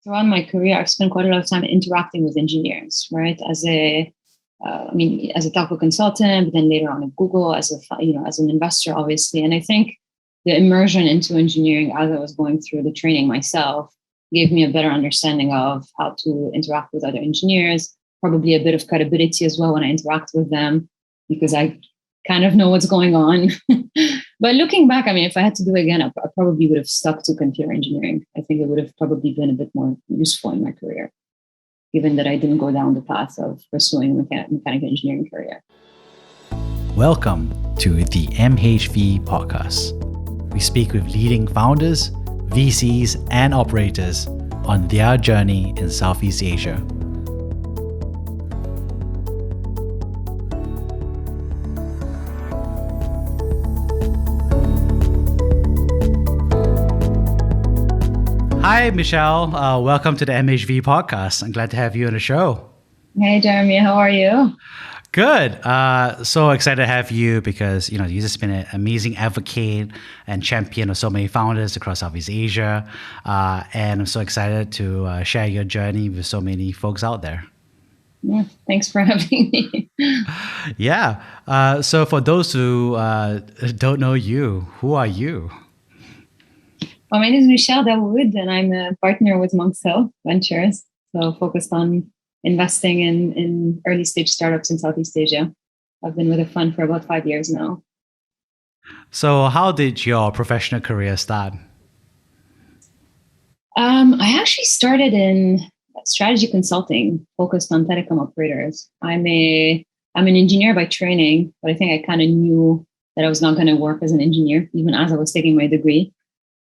throughout my career, I've spent quite a lot of time interacting with engineers, right? As a telco consultant, but then later on at Google as an investor, obviously. And I think the immersion into engineering as I was going through the training myself gave me a better understanding of how to interact with other engineers, probably a bit of credibility as well when I interact with them, because I kind of know what's going on. But looking back, if I had to do it again, I probably would have stuck to computer engineering. I think it would have probably been a bit more useful in my career, given that I didn't go down the path of pursuing a mechanical engineering career. Welcome to the MHV podcast. We speak with leading founders, VCs, and operators on their journey in Southeast Asia. Hi, Michele. Welcome to the MHV podcast. I'm glad to have you on the show. Hey, Jeremy. How are you? Good. So excited to have you because, you've just been an amazing advocate and champion of so many founders across Southeast Asia. And I'm so excited to share your journey with so many folks out there. Yeah, thanks for having me. Yeah. So for those who don't know you, who are you? Well, my name is Michele Daoud, and I'm a partner with Monks Hill Ventures, so focused on investing in early stage startups in Southeast Asia. I've been with the fund for about 5 years now. So how did your professional career start? I actually started in strategy consulting, focused on telecom operators. I'm an engineer by training, but I think I kind of knew that I was not going to work as an engineer, even as I was taking my degree.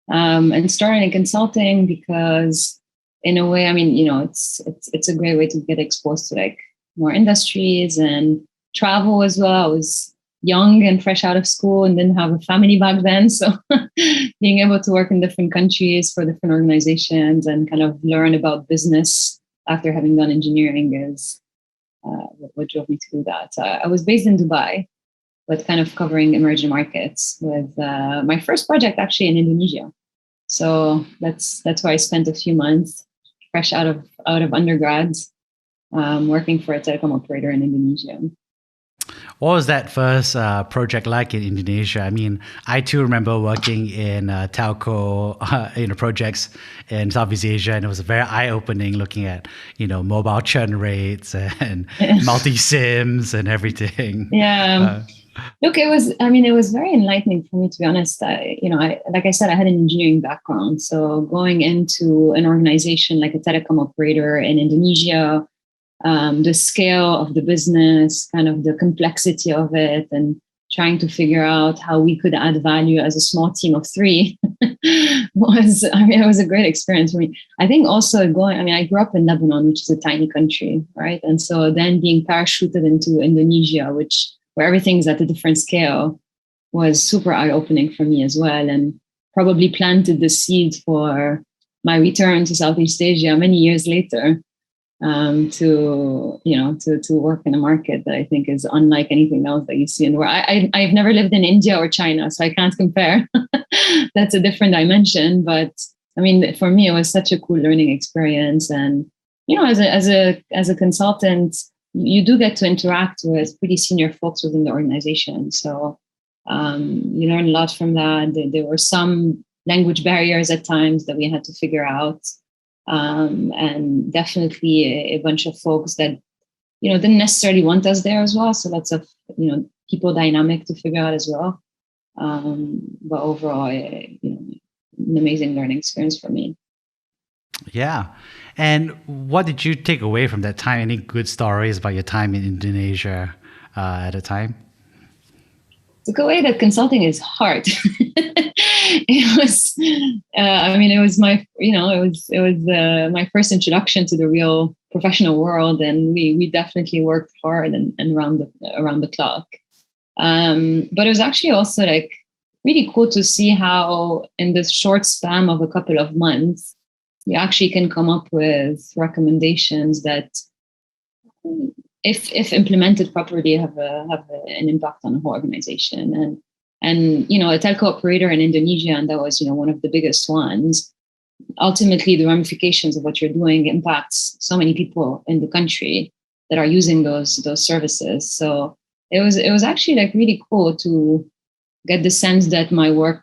And started in consulting because, in a way, it's a great way to get exposed to like more industries and travel as well. I was young and fresh out of school and didn't have a family back then, so being able to work in different countries for different organizations and kind of learn about business after having done engineering is what drove me to do that. I was based in Dubai, but kind of covering emerging markets with my first project actually in Indonesia. So that's where I spent a few months, fresh out of undergrad, working for a telecom operator in Indonesia. What was that first project like in Indonesia? I too remember working in telco projects in Southeast Asia, and it was very eye-opening looking at mobile churn rates and multi-SIMs and everything. Yeah. Look, it was very enlightening for me, to be honest. Like I said, I had an engineering background. So going into an organization like a telecom operator in Indonesia, the scale of the business, kind of the complexity of it, and trying to figure out how we could add value as a small team of three it was a great experience for me. I think also I grew up in Lebanon, which is a tiny country, right? And so then being parachuted into Indonesia, where everything's at a different scale, was super eye-opening for me as well, and probably planted the seed for my return to Southeast Asia many years later, to work in a market that I think is unlike anything else that you see in the world. I've never lived in India or China, so I can't compare. That's a different dimension. But for me, it was such a cool learning experience, and as a consultant, you do get to interact with pretty senior folks within the organization. So you learn a lot from that. There were some language barriers at times that we had to figure out. And definitely a bunch of folks that, didn't necessarily want us there as well. So lots of, people dynamic to figure out as well. But overall, an amazing learning experience for me. Yeah. And what did you take away from that time? Any good stories about your time in Indonesia at the time? Took away that consulting is hard. It was my first introduction to the real professional world, and we definitely worked hard and around the clock. But it was actually also like really cool to see how in this short span of a couple of months, you actually can come up with recommendations that, if implemented properly, have an impact on the whole organization. And a telco operator in Indonesia, and that was one of the biggest ones, ultimately the ramifications of what you're doing impacts so many people in the country that are using those services. So it was actually like really cool to get the sense that my work,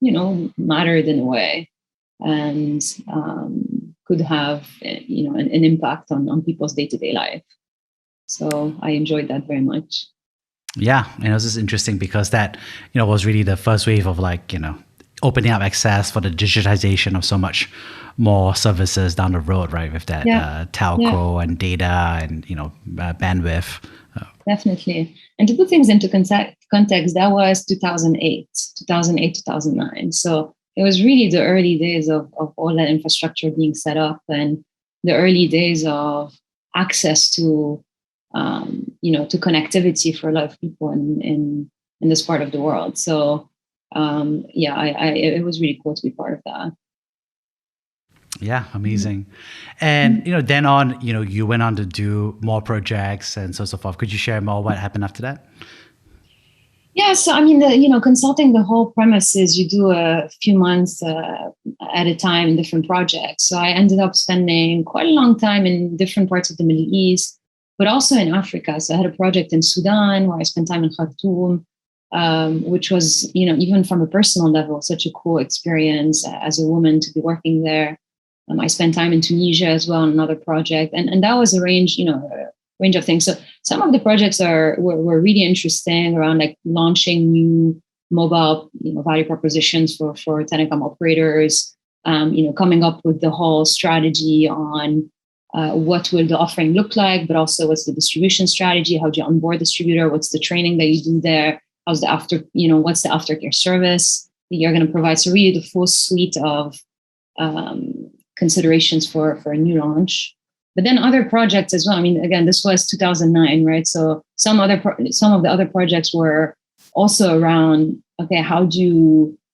mattered in a way, and could have an impact on people's day-to-day life. So I enjoyed that very much. Yeah, and it was just interesting because that was really the first wave of opening up access for the digitization of so much more services down the road, right? With that telco and data and bandwidth. Definitely. And to put things into context, that was 2008, 2009. So it was really the early days of all that infrastructure being set up, and the early days of access to, to connectivity for a lot of people in this part of the world. So, it was really cool to be part of that. Yeah, amazing. And then on, you went on to do more projects and so forth. Could you share more what happened after that? Yeah, so I mean, consulting, the whole premise is you do a few months at a time in different projects. So I ended up spending quite a long time in different parts of the Middle East, but also in Africa. So I had a project in Sudan where I spent time in Khartoum, which was, even from a personal level, such a cool experience as a woman to be working there. I spent time in Tunisia as well on another project, and that was a range of things. So some of the projects were really interesting around like launching new mobile value propositions for telecom operators. Coming up with the whole strategy on what will the offering look like, but also what's the distribution strategy? How do you onboard distributor? What's the training that you do there? How's the what's the aftercare service that you're going to provide? So really the full suite of considerations for a new launch. But then other projects as well. I mean, again, this was 2009, right? So some of the other projects were also around, okay,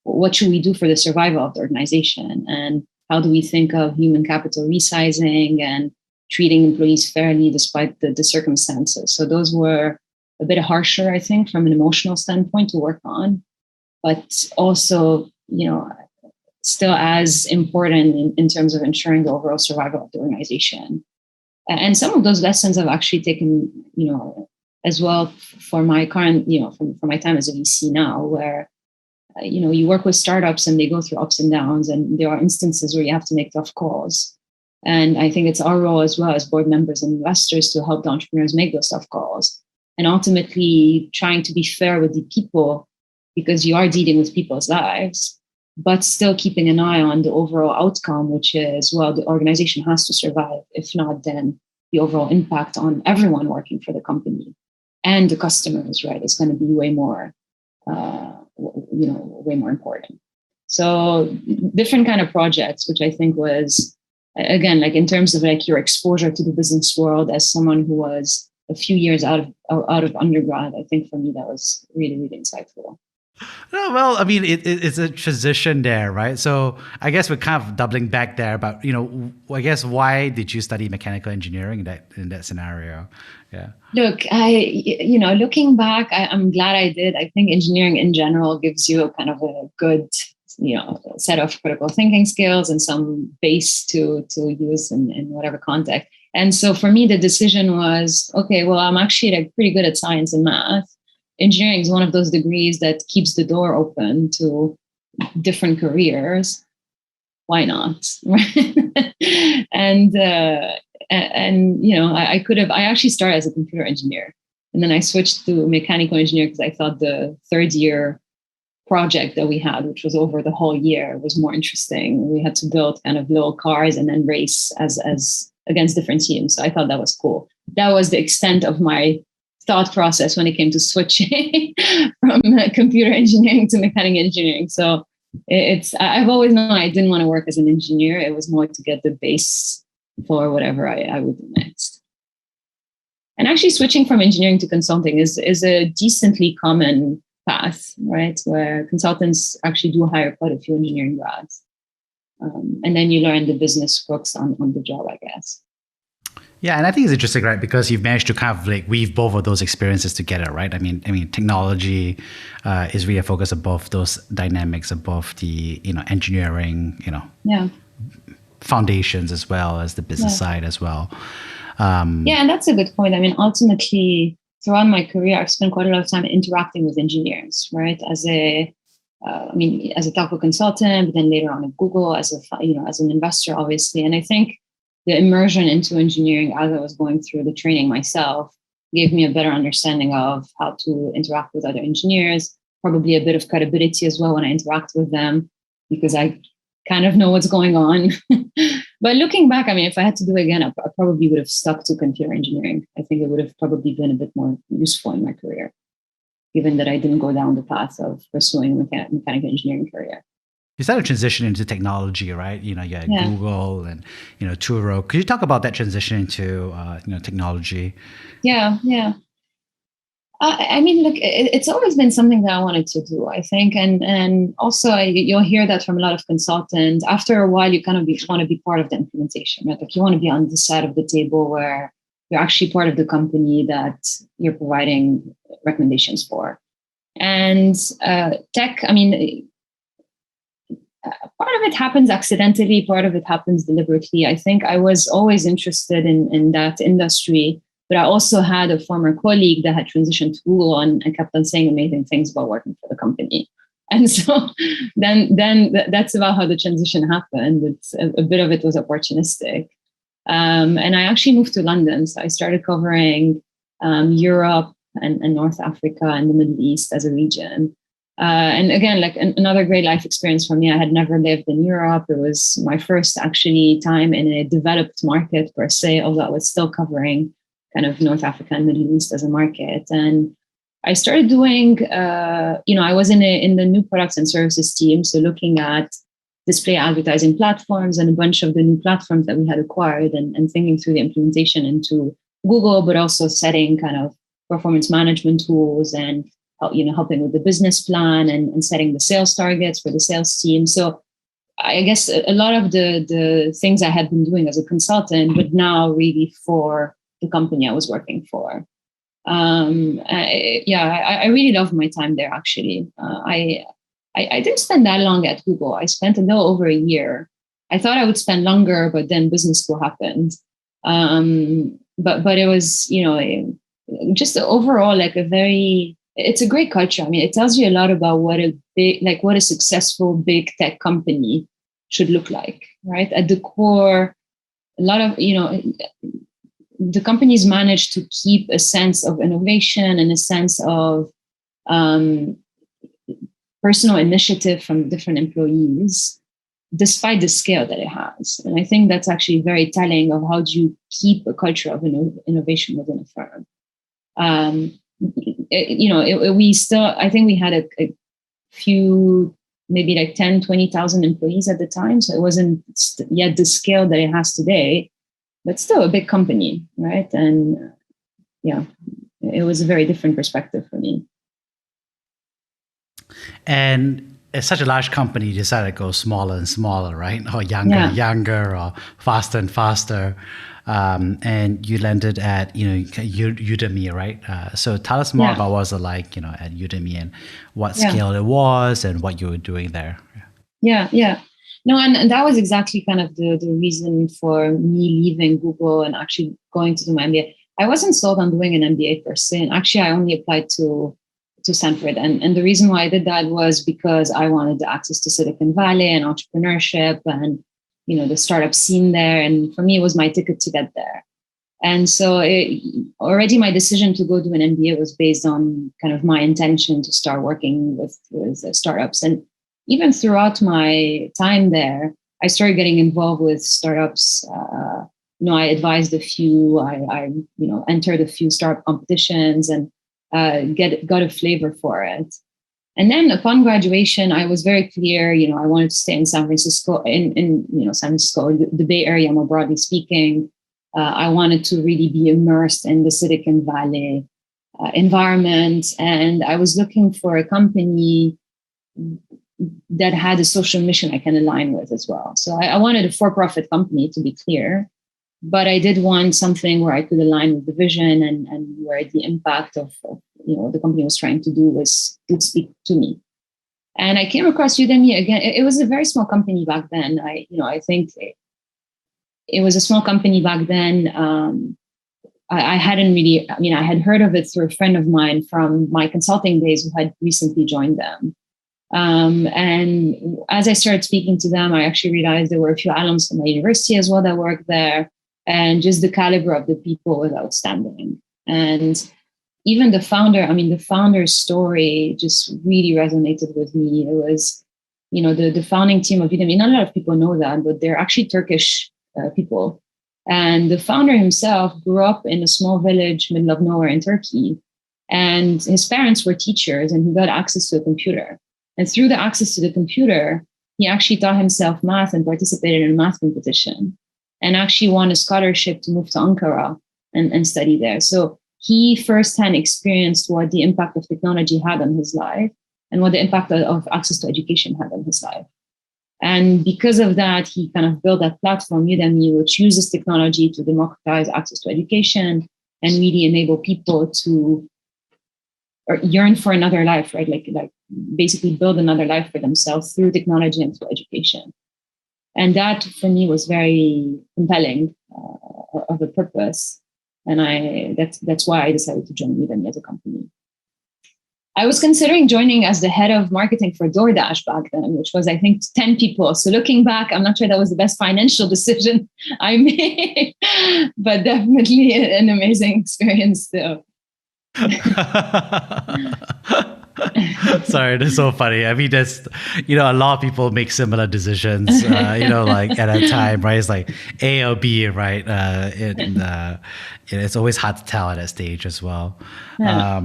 what should we do for the survival of the organization? And how do we think of human capital resizing and treating employees fairly despite the circumstances? So those were a bit harsher, I think, from an emotional standpoint to work on, but also, still as important in terms of ensuring the overall survival of the organization. And some of those lessons I've actually taken, as well for my current, for my time as a VC now, where, you work with startups and they go through ups and downs, and there are instances where you have to make tough calls. And I think it's our role as well as board members and investors to help the entrepreneurs make those tough calls, and ultimately trying to be fair with the people, because you are dealing with people's lives, but still keeping an eye on the overall outcome, which is, well, the organization has to survive. If not, then the overall impact on everyone working for the company and the customers, right, is going to be way more important. So different kind of projects, which I think was, again, like in terms of like your exposure to the business world as someone who was a few years out of undergrad, I think for me that was really, really insightful. Oh, well, I mean, it's a transition there, right? So I guess we're kind of doubling back there, but I guess why did you study mechanical engineering in that scenario? Yeah. Look, looking back, I'm glad I did. I think engineering in general gives you a kind of a good, set of critical thinking skills and some base to use in whatever context. And so for me, the decision was, okay, well, I'm actually like pretty good at science and math. Engineering is one of those degrees that keeps the door open to different careers. Why not? and I actually started as a computer engineer, and then I switched to mechanical engineer because I thought the third year project that we had, which was over the whole year, was more interesting. We had to build kind of little cars and then race as against different teams. So I thought that was cool. That was the extent of my thought process when it came to switching from computer engineering to mechanical engineering. So I've always known I didn't want to work as an engineer. It was more to get the base for whatever I would do next. And actually switching from engineering to consulting is a decently common path, right? Where consultants actually do hire quite a few engineering grads. And then you learn the business crooks on the job, I guess. Yeah, and I think it's interesting, right? Because you've managed to kind of like weave both of those experiences together, right? I mean, technology is really a focus above those dynamics, above the engineering, Yeah. foundations as well as the business Yeah. side as well. Yeah, and that's a good point. I mean, ultimately, throughout my career, I've spent quite a lot of time interacting with engineers, right? As a telco consultant, but then later on at Google as an investor, obviously. And I think the immersion into engineering as I was going through the training myself gave me a better understanding of how to interact with other engineers, probably a bit of credibility as well when I interact with them, because I kind of know what's going on. But looking back, I mean, if I had to do it again, I probably would have stuck to computer engineering. I think it would have probably been a bit more useful in my career, given that I didn't go down the path of pursuing a mechanical engineering career. You started transitioning into technology, right? You had Google and Turo. Could you talk about that transition into technology? Yeah. I mean, look, it's always been something that I wanted to do, I think. And also you'll hear that from a lot of consultants. After a while, you kind of want to be part of the implementation, right? Like you want to be on this side of the table where you're actually part of the company that you're providing recommendations for. And tech, I mean, part of it happens accidentally, part of it happens deliberately. I think I was always interested in that industry. But I also had a former colleague that had transitioned to Google and kept on saying amazing things about working for the company. And so then that's about how the transition happened. It's a bit of it was opportunistic. And I actually moved to London. So I started covering Europe and North Africa and the Middle East as a region. And again, like another great life experience for me. I had never lived in Europe. It was my first actually time in a developed market per se, although I was still covering kind of North Africa and Middle East as a market. And I started doing, I was in the new products and services team. So looking at display advertising platforms and a bunch of the new platforms that we had acquired and thinking through the implementation into Google, but also setting kind of performance management tools and, helping with the business plan and setting the sales targets for the sales team. So I guess a lot of the things I had been doing as a consultant, but now really for the company I was working for. I really loved my time there, actually. I didn't spend that long at Google. I spent a little over a year. I thought I would spend longer, but then business school happened. But it was, just overall like it's a great culture. I mean, it tells you a lot about what a successful big tech company should look like, right? At the core, a lot of, the companies managed to keep a sense of innovation and a sense of personal initiative from different employees, despite the scale that it has. And I think that's actually very telling of how do you keep a culture of innovation within a firm. I think we had a few, maybe like 10, 20,000 employees at the time. So it wasn't yet the scale that it has today, but still a big company, right? And it was a very different perspective for me. And it's such a large company, you decided to go smaller and smaller, right? Or younger and younger, or faster and faster. And you landed at, Udemy, right? So tell us more about what was it like, at Udemy and what scale it was and what you were doing there. Yeah. No, and that was exactly kind of the reason for me leaving Google and actually going to do my MBA. I wasn't sold on doing an MBA per se. And actually, I only applied to Stanford. And the reason why I did that was because I wanted the access to Silicon Valley and entrepreneurship and, the startup scene there. And for me, it was my ticket to get there. And so already my decision to go do an MBA was based on kind of my intention to start working with startups. And even throughout my time there, I started getting involved with startups. I advised a few, I entered a few startup competitions and got a flavor for it. And then upon graduation, I was very clear, I wanted to stay in San Francisco, in San Francisco, the Bay Area, more broadly speaking. I wanted to really be immersed in the Silicon Valley environment. And I was looking for a company that had a social mission I can align with as well. So I wanted a for-profit company, to be clear, but I did want something where I could align with the vision and where the impact of the company was trying to do would speak to me. And I came across Udemy again. It was a very small company back then. I think it was a small company back then. I hadn't really, I had heard of it through a friend of mine from my consulting days who had recently joined them. And as I started speaking to them, I actually realized there were a few alums from my university as well that worked there. And just the caliber of the people was outstanding. And even the founder's story just really resonated with me. It was, the founding team of Udemy. Not a lot of people know that, but they're actually Turkish people. And the founder himself grew up in a small village, middle of nowhere in Turkey. And his parents were teachers, and he got access to a computer. And through the access to the computer, he actually taught himself math and participated in a math competition, and actually won a scholarship to move to Ankara and study there. So he firsthand experienced what the impact of technology had on his life and what the impact of access to education had on his life. And because of that, he kind of built that platform, Udemy, which uses technology to democratize access to education and really enable people to yearn for another life, right? Like basically build another life for themselves through technology and through education. And that for me was very compelling of a purpose. And that's why I decided to join Udemy as a company. I was considering joining as the head of marketing for DoorDash back then, which was, I think, 10 people. So looking back, I'm not sure that was the best financial decision I made, but definitely an amazing experience still. Sorry, that's so funny. I mean, that's, a lot of people make similar decisions, like at a time, right? It's like A or B, right? It's always hard to tell at that stage as well. Yeah.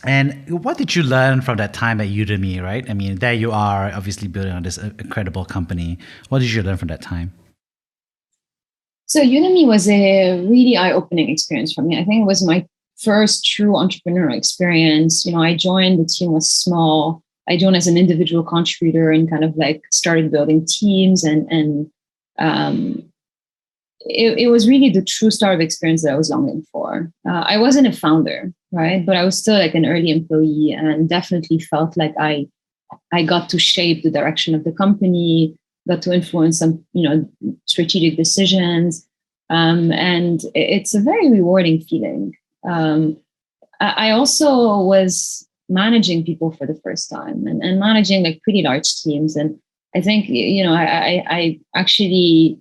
And what did you learn from that time at Udemy, right? I mean, there you are, obviously building on this incredible company. What did you learn from that time? So Udemy was a really eye-opening experience for me. I think it was my first true entrepreneurial experience. I joined, the team was small. I joined as an individual contributor and kind of like started building teams and it was really the true start of experience that I was longing for. I wasn't a founder, right? But I was still like an early employee and definitely felt like I got to shape the direction of the company, got to influence some, strategic decisions. And it's a very rewarding feeling. I also was managing people for the first time and managing like pretty large teams. And I think, I actually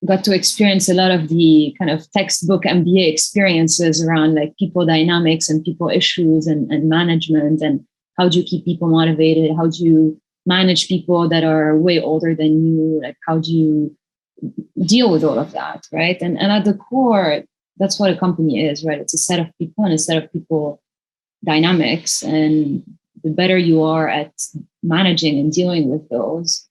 got to experience a lot of the kind of textbook MBA experiences around like people dynamics and people issues and management, and how do you keep people motivated? How do you manage people that are way older than you? Like, how do you deal with all of that, right? And at the core, that's what a company is, right? It's a set of people and a set of people dynamics. And the better you are at managing and dealing with those,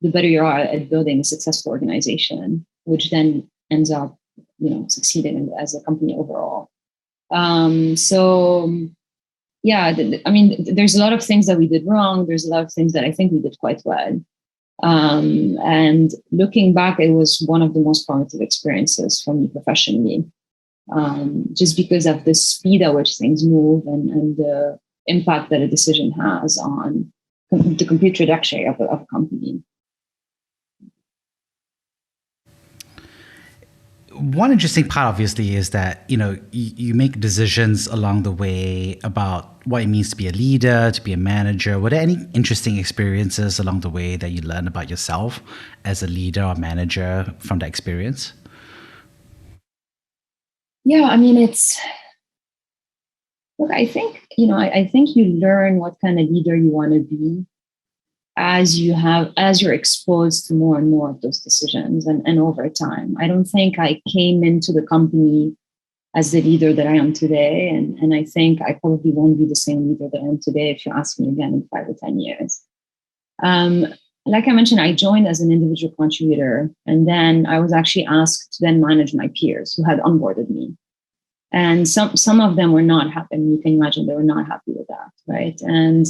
the better you are at building a successful organization, which then ends up, succeeding as a company overall. There's a lot of things that we did wrong. There's a lot of things that I think we did quite well. And looking back, it was one of the most formative experiences for me professionally, just because of the speed at which things move and the impact that a decision has on the complete trajectory of a company. One interesting part, obviously, is that, you make decisions along the way about what it means to be a leader, to be a manager. Were there any interesting experiences along the way that you learned about yourself as a leader or manager from that experience? Yeah, I mean, I think you learn what kind of leader you want to be as you're exposed to more and more of those decisions and over time. I don't think I came into the company as the leader that I am today. And I think I probably won't be the same leader that I am today if you ask me again in 5 or 10 years. Like I mentioned, I joined as an individual contributor, and then I was actually asked to then manage my peers who had onboarded me. And some of them were not happy. I mean, you can imagine they were not happy with that, right? And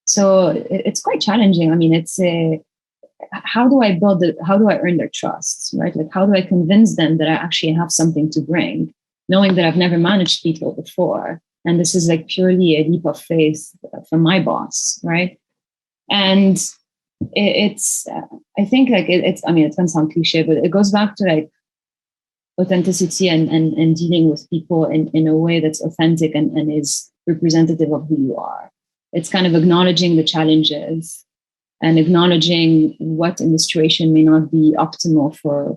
so it's quite challenging. I mean, how do I earn their trust, right? Like, how do I convince them that I actually have something to bring, knowing that I've never managed people before? And this is like purely a leap of faith from my boss, right? And I think like it's, I mean, it's going to sound cliche, but it goes back to like authenticity and dealing with people in a way that's authentic and is representative of who you are. It's kind of acknowledging the challenges and acknowledging what in the situation may not be optimal for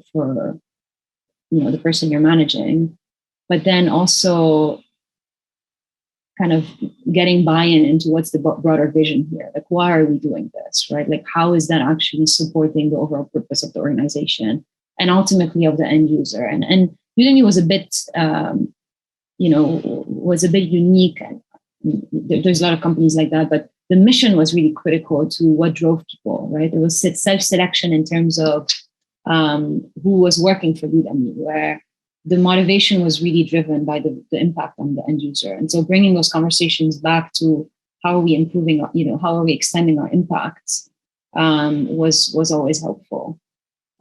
the person you're managing, but then also kind of getting buy-in into what's the broader vision here. Like, why are we doing this, right? Like, how is that actually supporting the overall purpose of the organization and ultimately of the end user? And Udemy was a bit, was a bit unique. And there's a lot of companies like that, but the mission was really critical to what drove people, right? It was self-selection in terms of who was working for Udemy, where the motivation was really driven by the impact on the end user. And so bringing those conversations back to how are we improving, how are we extending our impacts was always helpful.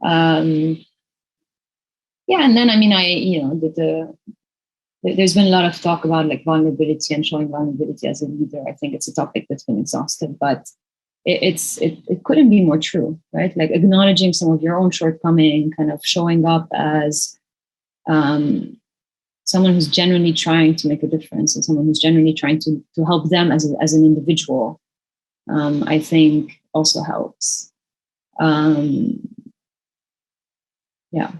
And then, I mean, there's been a lot of talk about like vulnerability and showing vulnerability as a leader. I think it's a topic that's been exhausted, but it couldn't be more true, right? Like acknowledging some of your own shortcoming, kind of showing up as someone who's genuinely trying to make a difference and someone who's genuinely trying to help them as an individual, I think also helps. Yeah.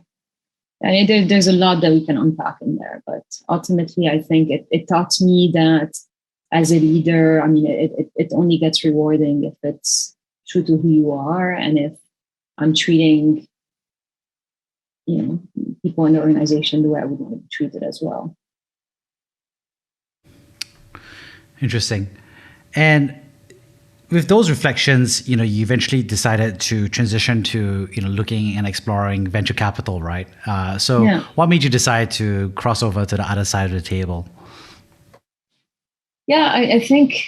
I mean, there's a lot that we can unpack in there, but ultimately, I think it taught me that as a leader, I mean, it only gets rewarding if it's true to who you are, and if I'm treating, people in the organization the way I would want to be treated as well. Interesting. And with those reflections, you eventually decided to transition to, looking and exploring venture capital, right? What made you decide to cross over to the other side of the table? Yeah, I think,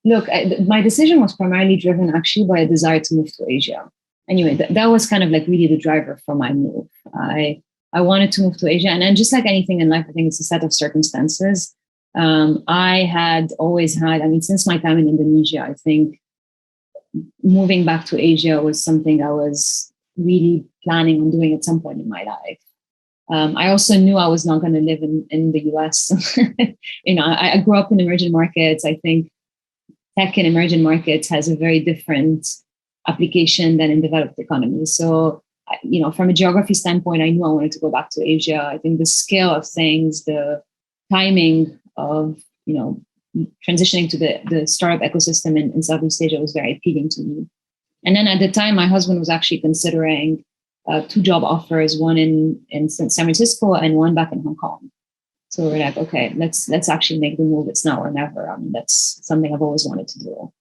look, my decision was primarily driven actually by a desire to move to Asia. Anyway, that was kind of like really the driver for my move. I wanted to move to Asia. And then just like anything in life, I think it's a set of circumstances. I had always had, I mean, since my time in Indonesia, I think moving back to Asia was something I was really planning on doing at some point in my life. I also knew I was not going to live in the US. I grew up in emerging markets. I think tech in emerging markets has a very different application than in developed economies. So, from a geography standpoint, I knew I wanted to go back to Asia. I think the scale of things, the timing of, transitioning to the startup ecosystem in Southeast Asia was very appealing to me. And then at the time, my husband was actually considering 2 job offers, one in San Francisco and one back in Hong Kong. So we're like, okay, let's actually make the move. It's now or never. I mean, that's something I've always wanted to do.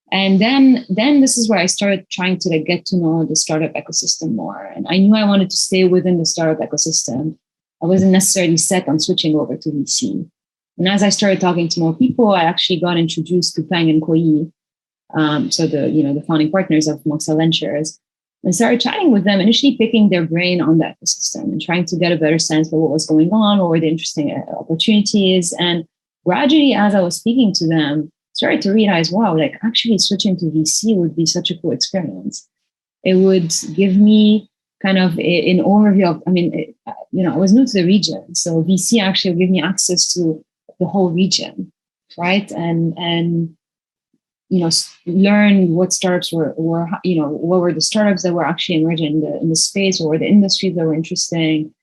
And then this is where I started trying to get to know the startup ecosystem more. And I knew I wanted to stay within the startup ecosystem. I wasn't necessarily set on switching over to VC. And as I started talking to more people, I actually got introduced to Peng and Koi, so the founding partners of Moxel Ventures, and started chatting with them, initially picking their brain on the ecosystem and trying to get a better sense of what was going on, what were the interesting opportunities. And gradually, as I was speaking to them, started to realize, wow, like actually switching to VC would be such a cool experience. It would give me kind of an overview of, I was new to the region. So VC actually would give me access to the whole region, right? And learn what startups were, what were the startups that were actually emerging in the space, or were the industries that were interesting,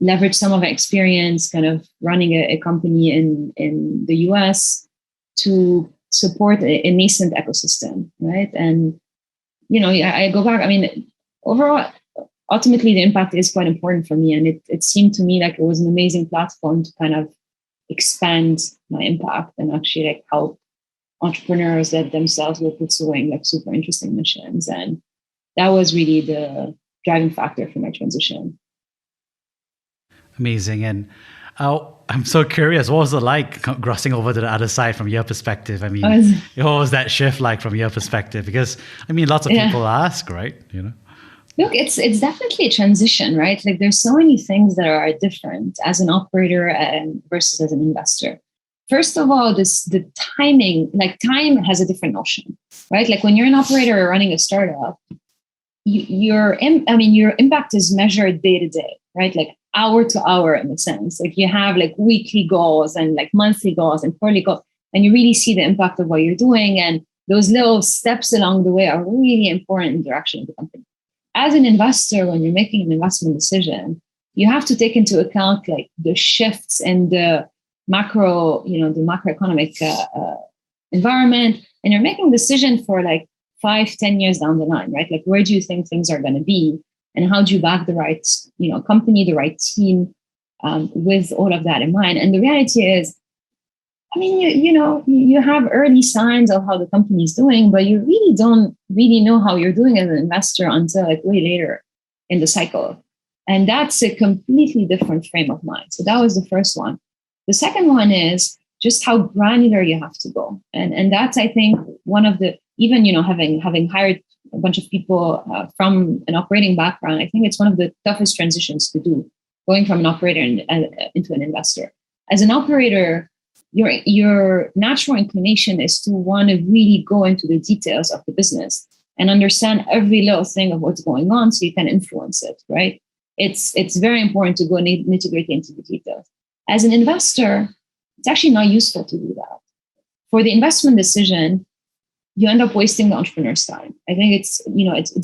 leverage some of our experience kind of running a company in the US to support a nascent ecosystem, right? And, I go back, overall, ultimately the impact is quite important for me. And it seemed to me like it was an amazing platform to kind of expand my impact and actually help entrepreneurs that themselves were pursuing super interesting missions. And that was really the driving factor for my transition. Amazing. And I'm so curious. What was it like crossing over to the other side from your perspective? I mean, what was that shift like from your perspective? Because I mean, lots of people ask, right? Look, it's definitely a transition, right? Like there's so many things that are different as an operator and versus as an investor. First of all, the timing, like time has a different notion, right? Like when you're an operator or running a startup, your impact is measured day to day, right? Like hour to hour in a sense. Like you have like weekly goals and like monthly goals and quarterly goals, and you really see the impact of what you're doing. And those little steps along the way are really important in the direction of the company. As an investor, when you're making an investment decision, you have to take into account like the shifts in the the macroeconomic environment, and you're making a decision for like 5-10 years down the line, right? Like where do you think things are going to be, and how do you back the right company, the right team, with all of that in mind? And the reality is, I mean, you have early signs of how the company is doing, but you really don't really know how you're doing as an investor until like way later in the cycle. And that's a completely different frame of mind. So that was the first one. The second one is just how granular you have to go. And that's, I think, one of the, even, having hired a bunch of people from an operating background, I think it's one of the toughest transitions to do, going from an operator into an investor. As an operator, your natural inclination is to want to really go into the details of the business and understand every little thing of what's going on so you can influence it, right? It's very important to go nitty-gritty into the details. As an investor, it's actually not useful to do that. For the investment decision, you end up wasting the entrepreneur's time. I think it's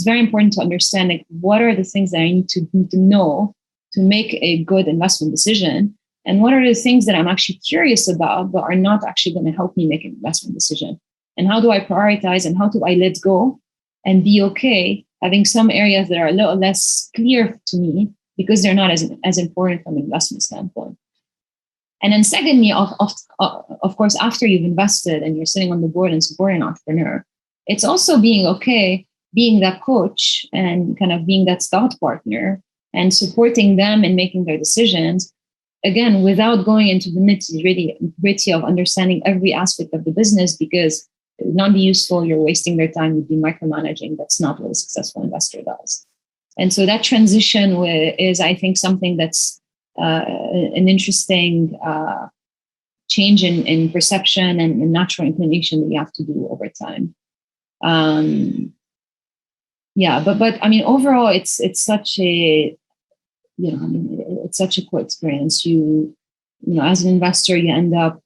very important to understand like what are the things that I need to know to make a good investment decision, and what are the things that I'm actually curious about but are not actually going to help me make an investment decision. And how do I prioritize, and how do I let go and be okay having some areas that are a little less clear to me because they're not as important from an investment standpoint. And then secondly, of course, after you've invested and you're sitting on the board and supporting an entrepreneur, it's also being okay being that coach and kind of being that thought partner and supporting them in making their decisions, again, without going into the nitty-gritty of understanding every aspect of the business, because it would not be useful. You're wasting their time. You'd be micromanaging. That's not what a successful investor does. And so that transition is, I think, something that's an interesting change in perception and natural inclination that you have to do over time. But I mean, overall, it's such a it's such a cool experience. You as an investor, you end up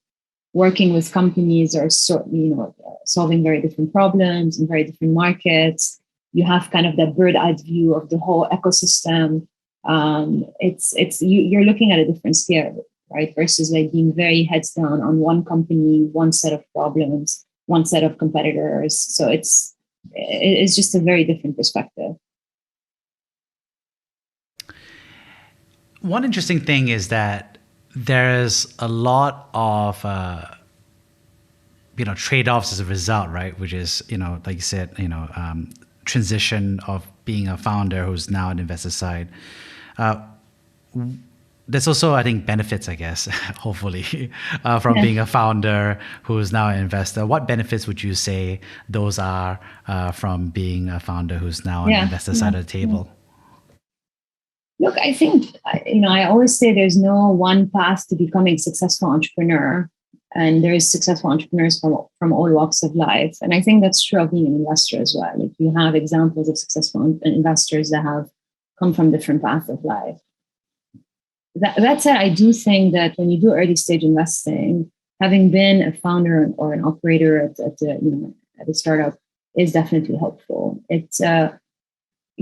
working with companies or solving very different problems in very different markets. You have kind of that bird-eye view of the whole ecosystem. You're looking at a different scale, right? Versus like being very heads down on one company, one set of problems, one set of competitors. So it's just a very different perspective. One interesting thing is that there's a lot of trade-offs as a result, right? Which is like you said, transition of being a founder who's now an investor side. There's also, I think, benefits, I guess, hopefully, from being a founder who's now an investor. What benefits would you say those are from being a founder who's now an investor side of the table? Look, I think, I always say there's no one path to becoming a successful entrepreneur. And there is successful entrepreneurs from all walks of life. And I think that's true of being an investor as well. Like you have examples of successful investors that have come from different paths of life. That said, I do think that when you do early stage investing, having been a founder or an operator at a startup is definitely helpful. It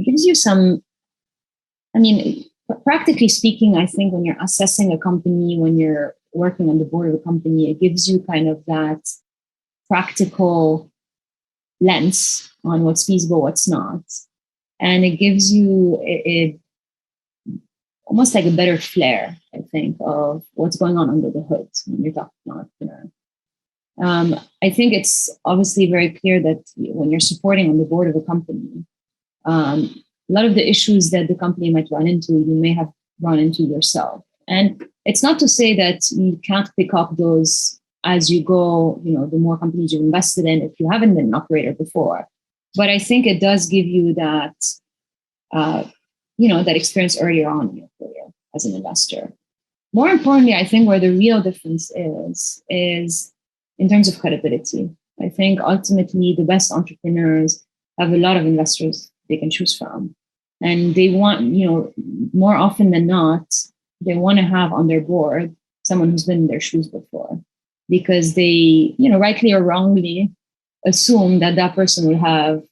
gives you some, practically speaking, I think when you're assessing a company, when you're working on the board of a company, it gives you kind of that practical lens on what's feasible, what's not. And it gives you it almost like a better flair, I think, of what's going on under the hood when you're talking to an entrepreneur. I think it's obviously very clear that when you're supporting on the board of a company, a lot of the issues that the company might run into, you may have run into yourself. And It's not to say that you can't pick up those as you go, the more companies you've invested in if you haven't been an operator before. But I think it does give you that, that experience earlier on in your career as an investor. More importantly, I think where the real difference is in terms of credibility. I think ultimately the best entrepreneurs have a lot of investors they can choose from. And they want, more often than not, they want to have on their board someone who's been in their shoes before, because they, rightly or wrongly, assume that that person will have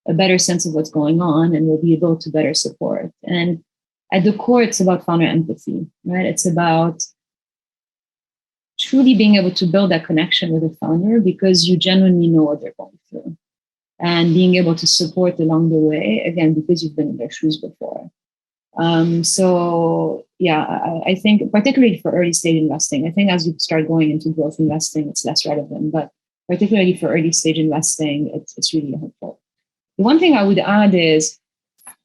a better sense of what's going on and will be able to better support. And at the core, it's about founder empathy, right? It's about truly being able to build that connection with the founder because you genuinely know what they're going through, and being able to support along the way, again, because you've been in their shoes before. I think particularly for early stage investing, I think as you start going into growth investing, it's less relevant, but particularly for early stage investing, it's really helpful. The one thing I would add is,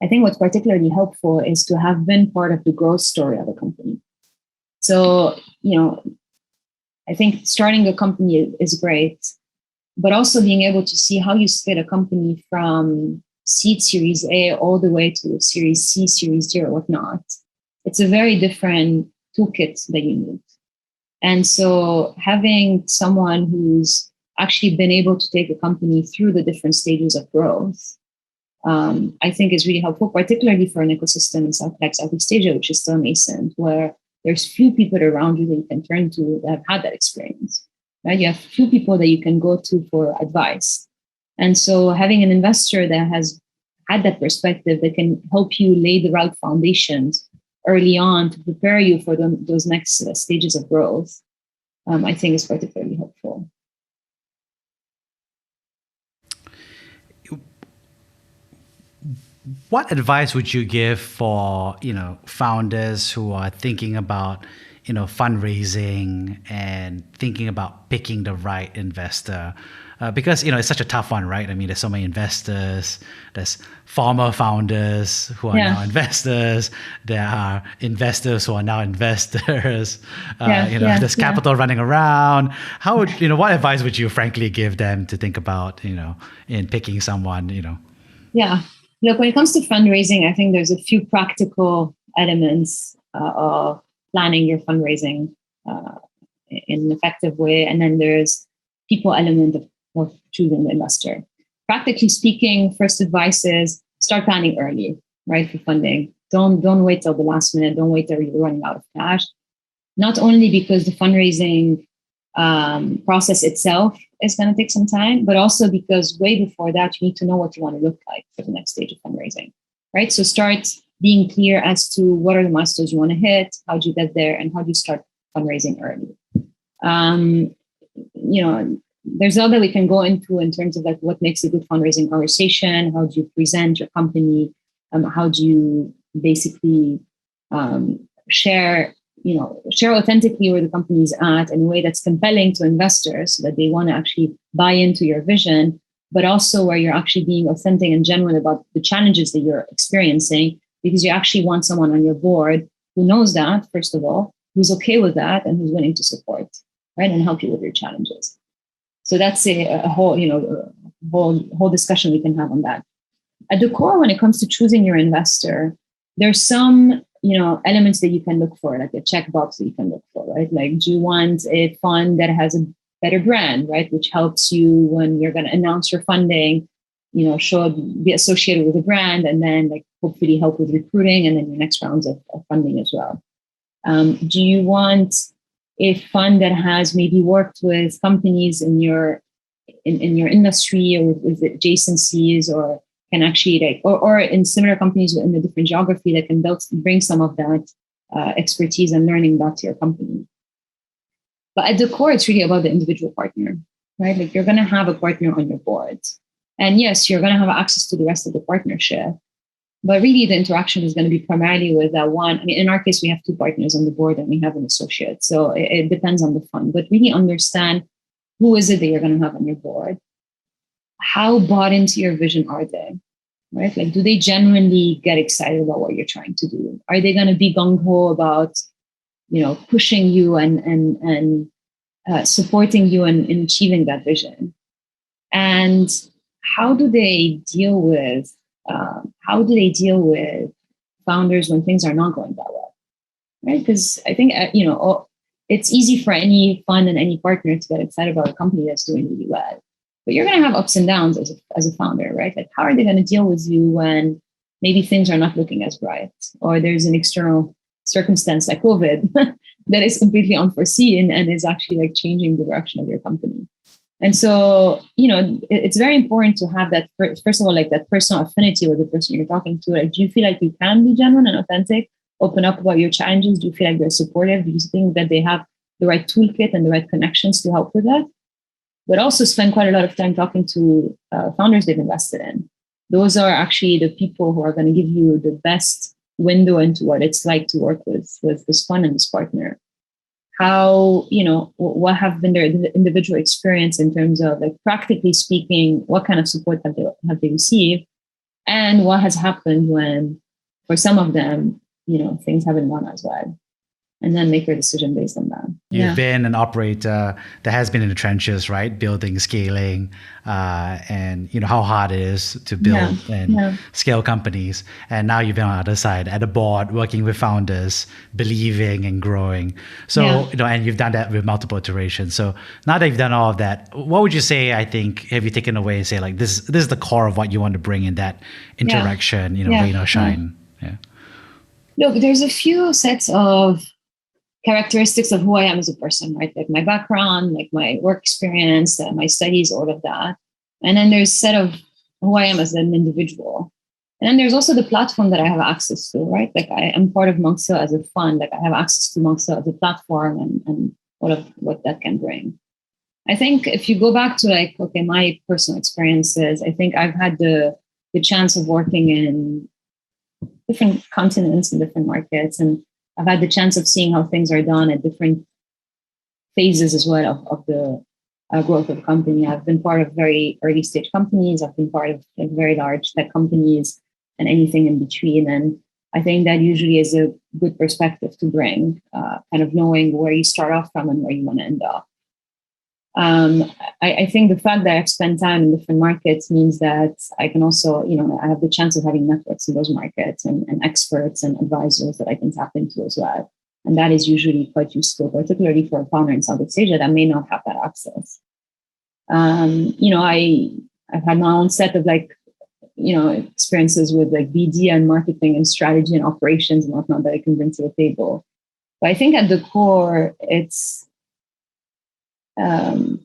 I think what's particularly helpful is to have been part of the growth story of a company. So, I think starting a company is great, but also being able to see how you scale a company from seed Series A all the way to Series C, Series D, or whatnot. It's a very different toolkit that you need. And so having someone who's actually been able to take a company through the different stages of growth, I think is really helpful, particularly for an ecosystem in Southeast Asia, which is still nascent, where there's few people around you that you can turn to that have had that experience, right? You have few people that you can go to for advice. And so having an investor that has had that perspective that can help you lay the right foundations early on to prepare you for those next stages of growth, I think is particularly helpful. What advice would you give for, founders who are thinking about, fundraising and thinking about picking the right investor? Because, it's such a tough one, right? I mean, there's so many investors, there's former founders who are now investors, there are investors who are now investors, there's capital running around. How would, what advice would you frankly give them to think about, in picking someone, Yeah. Look, when it comes to fundraising, I think there's a few practical elements of planning your fundraising in an effective way. And then there's people element of choosing the investor. Practically speaking, first advice is start planning early, right, for funding. Don't wait till the last minute. Don't wait till you're running out of cash. Not only because the fundraising process itself is going to take some time, but also because way before that, you need to know what you want to look like for the next stage of fundraising, right? So start being clear as to what are the milestones you want to hit, how do you get there, and how do you start fundraising early. There's all that we can go into in terms of like what makes a good fundraising conversation, how do you present your company, how do you basically share authentically where the company is at in a way that's compelling to investors so that they want to actually buy into your vision, but also where you're actually being authentic and genuine about the challenges that you're experiencing, because you actually want someone on your board who knows that, first of all, who's okay with that, and who's willing to support, right, and help you with your challenges. So that's a whole discussion we can have on that. At the core, when it comes to choosing your investor, there's some elements that you can look for, like a checkbox that you can look for, right? Like, do you want a fund that has a better brand, right? Which helps you when you're going to announce your funding, be associated with a brand, and then like hopefully help with recruiting and then your next rounds of funding as well. Do you want a fund that has maybe worked with companies in your industry or with adjacencies, or can actually or in similar companies in a different geography that can bring some of that expertise and learning back to your company? But at the core, it's really about the individual partner, right? Like, you're going to have a partner on your board. And yes, you're going to have access to the rest of the partnership. But really, the interaction is going to be primarily with that one. I mean, in our case, we have two partners on the board and we have an associate. So it depends on the fund. But really understand, who is it that you're going to have on your board? How bought into your vision are they? Right? Like, do they genuinely get excited about what you're trying to do? Are they going to be gung-ho about, pushing you and supporting you in achieving that vision. And how do they deal with founders when things are not going that well, right? Because I think it's easy for any fund and any partner to get excited about a company that's doing really well, but you're going to have ups and downs as a founder, right? Like, how are they going to deal with you when maybe things are not looking as bright, or there's an external circumstance like COVID that is completely unforeseen and is actually like changing the direction of your company? And so, it's very important to have that, first of all, like that personal affinity with the person you're talking to. Like, do you feel like you can be genuine and authentic, open up about your challenges? Do you feel like they're supportive? Do you think that they have the right toolkit and the right connections to help with that? But also spend quite a lot of time talking to founders they've invested in. Those are actually the people who are going to give you the best window into what it's like to work with this fund and this partner. How, what have been their individual experience in terms of, like, practically speaking, what kind of support have they received, and what has happened when, for some of them, things haven't gone as well, and then make your decision based on that. You've been an operator that has been in the trenches, right? Building, scaling, and how hard it is to build and scale companies. And now you've been on the other side at a board, working with founders, believing and growing. So, and you've done that with multiple iterations. So now that you've done all of that, what would you say, have you taken away and say, like, this is the core of what you want to bring in that interaction, rain or shine? Yeah. Look, there's a few sets of characteristics of who I am as a person, right? Like my background, like my work experience, my studies, all of that. And then there's a set of who I am as an individual. And then there's also the platform that I have access to, right? Like, I am part of Monksa as a fund. Like, I have access to Monksa as a platform and what that can bring. I think if you go back to my personal experiences, I think I've had the chance of working in different continents and different markets, and I've had the chance of seeing how things are done at different phases as well of the growth of the company. I've been part of very early stage companies. I've been part of very large tech companies and anything in between. And I think that usually is a good perspective to bring, kind of knowing where you start off from and where you want to end up. I think the fact that I've spent time in different markets means that I can also, I have the chance of having networks in those markets and experts and advisors that I can tap into as well. And that is usually quite useful, particularly for a founder in Southeast Asia that may not have that access. I've had my own set of experiences with BD and marketing and strategy and operations and whatnot that I can bring to the table. But I think at the core, it's, I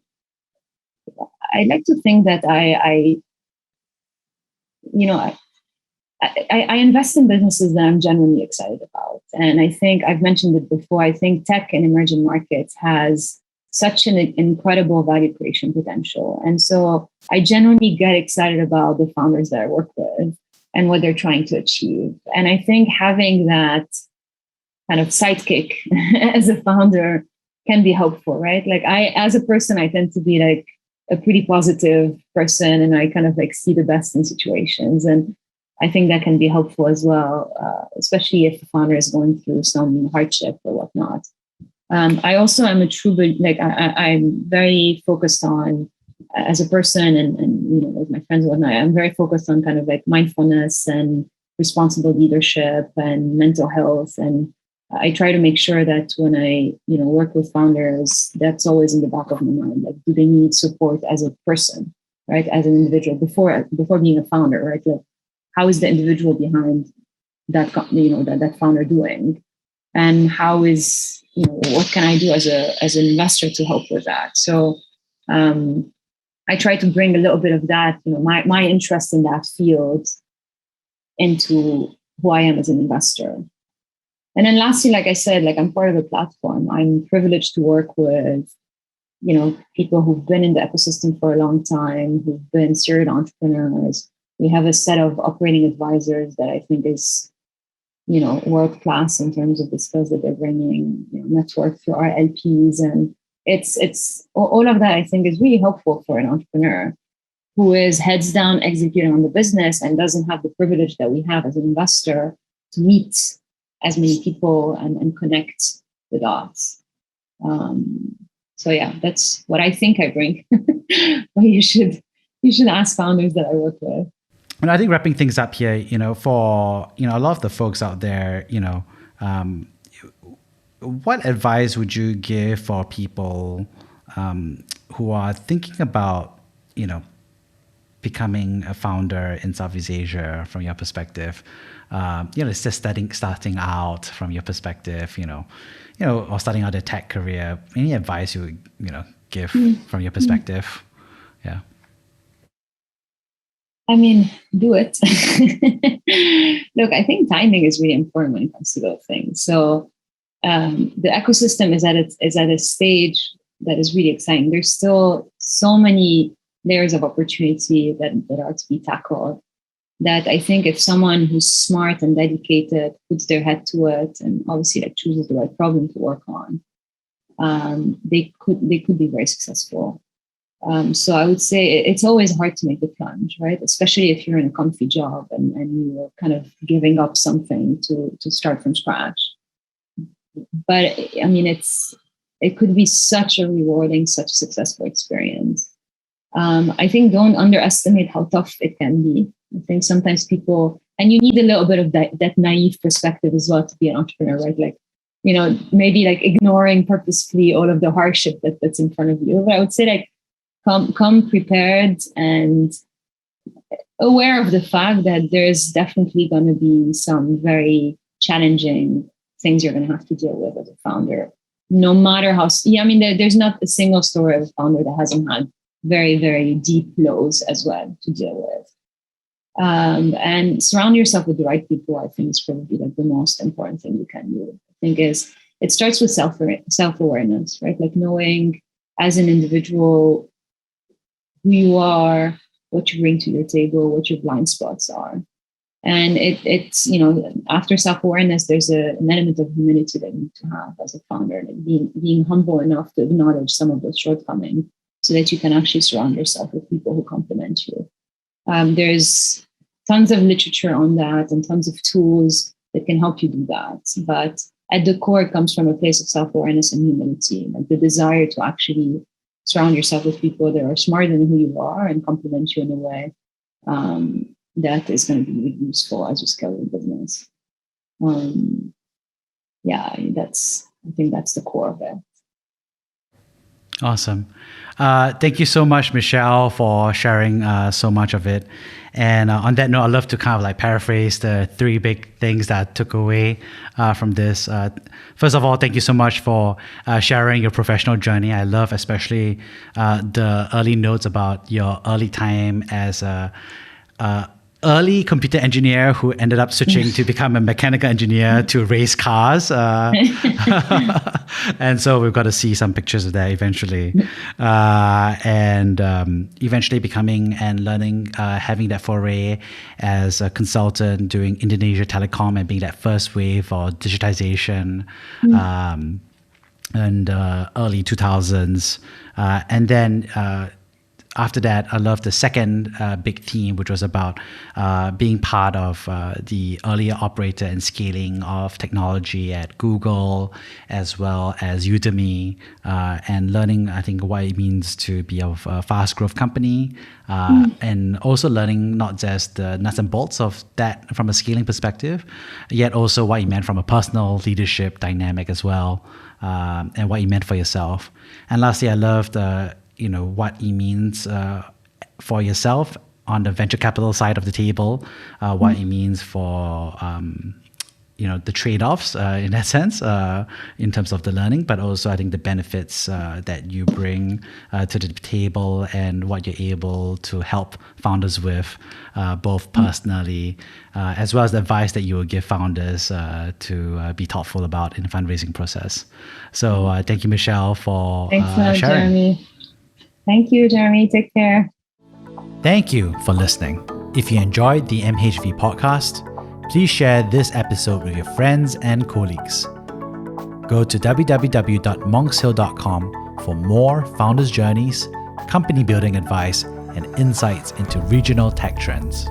like to think that I invest in businesses that I'm genuinely excited about. And I think I've mentioned it before. I think tech in emerging markets has such an incredible value creation potential. And so I genuinely get excited about the founders that I work with and what they're trying to achieve. And I think having that kind of sidekick as a founder can be helpful, right? Like, as a person, I tend to be like a pretty positive person, and I kind of see the best in situations. And I think that can be helpful as well, especially if the founder is going through some hardship or whatnot. I also am a true, I'm very focused on, as a person and with my friends and whatnot, I'm very focused on kind of mindfulness and responsible leadership and mental health. And I try to make sure that when I, work with founders, that's always in the back of my mind. Like, do they need support as a person, right? As an individual before being a founder, right? Like, how is the individual behind that, that founder doing? And how is, what can I do as an investor to help with that? So I try to bring a little bit of that, my interest in that field into who I am as an investor. And then lastly, like I said, I'm part of a platform. I'm privileged to work with, people who've been in the ecosystem for a long time, who've been serial entrepreneurs. We have a set of operating advisors that I think is, world class in terms of the skills that they're bringing, network through our LPs. And it's all of that, I think, is really helpful for an entrepreneur who is heads down executing on the business and doesn't have the privilege that we have as an investor to meet as many people and connect the dots. So yeah, that's what I think I bring. But you should ask founders that I work with. And I think wrapping things up here, for a lot of the folks out there, what advice would you give for people who are thinking about, becoming a founder in Southeast Asia from your perspective? It's just starting out from your perspective, or starting out a tech career. Any advice you would, give from your perspective? Yeah. I mean, do it. Look, I think timing is really important when it comes to those things. So the ecosystem is at a stage that is really exciting. There's still so many layers of opportunity that are to be tackled, that I think if someone who's smart and dedicated puts their head to it and obviously chooses the right problem to work on, they could be very successful. So I would say it's always hard to make the plunge, right? Especially if you're in a comfy job and you're kind of giving up something to start from scratch. But I mean, it could be such a rewarding, such a successful experience. I think don't underestimate how tough it can be. I think sometimes people, and you need a little bit of that naive perspective as well to be an entrepreneur, right? Like, maybe like ignoring purposefully all of the hardship that's in front of you. But I would say like, come prepared and aware of the fact that there's definitely going to be some very challenging things you're going to have to deal with as a founder. No matter how, there's not a single story of a founder that hasn't had very, very deep lows as well to deal with. And surround yourself with the right people, I think is probably like the most important thing you can do. I think it starts with self-awareness, right? Like knowing as an individual who you are, what you bring to your table, what your blind spots are. And it's after self-awareness, there's an element of humility that you need to have as a founder, like being humble enough to acknowledge some of those shortcomings so that you can actually surround yourself with people who complement you. There's tons of literature on that and tons of tools that can help you do that. But at the core, it comes from a place of self-awareness and humility, like the desire to actually surround yourself with people that are smarter than who you are and complement you in a way that is going to be really useful as you scale your business. I think that's the core of it. Awesome. Thank you so much, Michele, for sharing so much of it. And on that note, I'd love to kind of like paraphrase the 3 big things that I took away from this. First of all, thank you so much for sharing your professional journey. I love especially the early notes about your early time as a early computer engineer who ended up switching to become a mechanical engineer to race cars. And so we've got to see some pictures of that eventually. And eventually becoming and learning, having that foray as a consultant doing Indonesia telecom and being that first wave of digitization and early 2000s. And then after that, I love the second big theme, which was about being part of the earlier operator and scaling of technology at Google, as well as Udemy, and learning, I think, what it means to be a fast growth company, and also learning not just the nuts and bolts of that from a scaling perspective, yet also what it meant from a personal leadership dynamic as well, and what it meant for yourself. And lastly, I loved what it means for yourself on the venture capital side of the table, what it means for the trade-offs in that sense, in terms of the learning, but also I think the benefits that you bring to the table and what you're able to help founders with, both personally, as well as the advice that you will give founders to be thoughtful about in the fundraising process. So thank you, Michele, for sharing. Jeremy. Thank you, Jeremy. Take care. Thank you for listening. If you enjoyed the MHV podcast, please share this episode with your friends and colleagues. Go to www.monkshill.com for more founders' journeys, company building advice, and insights into regional tech trends.